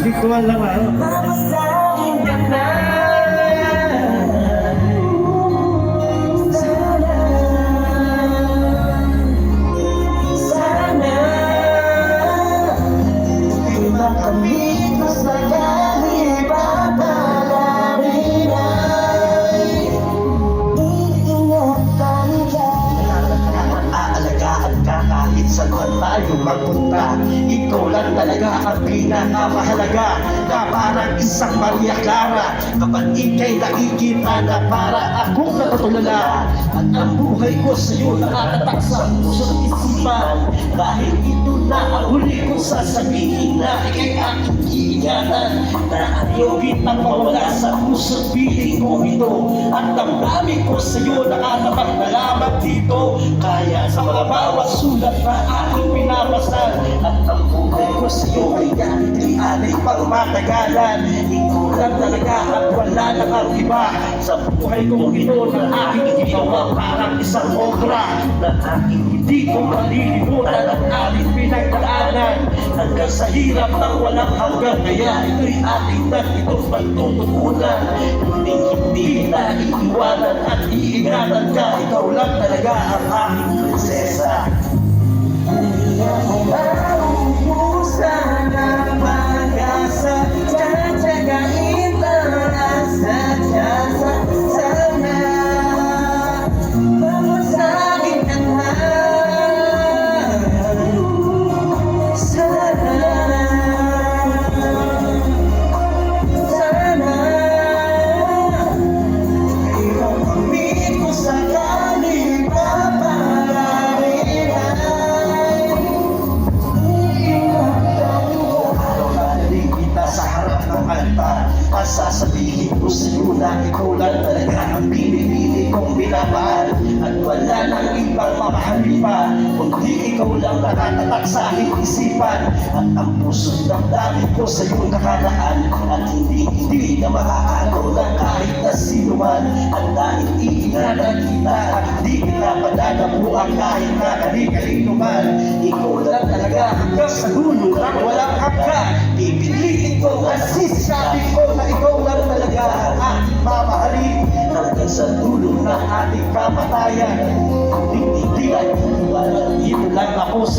Virtual lang ako. Mamasangin ka na. Sana di makamit mo sa galing papalarin ay iingat ka nila. Aalagaan ka kahit saan tayo magpunta. Ikaw lang talaga ang pinakamahalaga, na parang isang Maria Clara. Kapag ika'y nakikita na para akong natutulala, at ang buhay ko sa'yo nakatatak sa puso at isipan. Dahil ito na ang huli kong sasabihin, na ika'y aking iingatan, na ayaw kitang mawala sa puso at piling ko ito. At ang daming ko sa'yo nakatatak na lamang dito, kaya sa mga bawat sulat na aking pinapasal. At ang buhay ko sa'yo ay dahil alay pang matagalan. Ikaw lang talaga at wala nang ang iba. Sa buhay kong ito na aking ginawa parang isang obra, na aking hindi ko malilimutan at aking pinagdaanan. Hanggang sa hirap ng walang hanggang, kaya ito'y ating na itong pagtututunan. Hindi na iiwanan at iingatan ka. Ikaw lang talaga ang aking prinsesa. Hindi ako mauubusan ng pag-asa, tsatsagain para sa tiyasa. Sana mamasagin ka na. Sana ikaw kamit ko sa galing papalarin ay sa harap ng altar, at sasabihin ko sa'yo na ikaw lang talaga ang pinipili kong minamahal. At wala nang ibang mamahalin pa, kundi ikaw lang nakatatak sa aking isipan. At ang puso't damdamin ko sa'yo nakalaan, at hindi na makakaagaw ng kahit na sino man. At dahil iingatan kita at hindi kita padadapuan kahit na kani-kanino man, ikaw lang talaga hanggang sa dulo ng walang hanggan. Pipiliin ko at sisipin ko na ikaw lang talaga ang aking mamahalin, hanggang sa dulo ng ating kamatayan. Hindi lang ako sa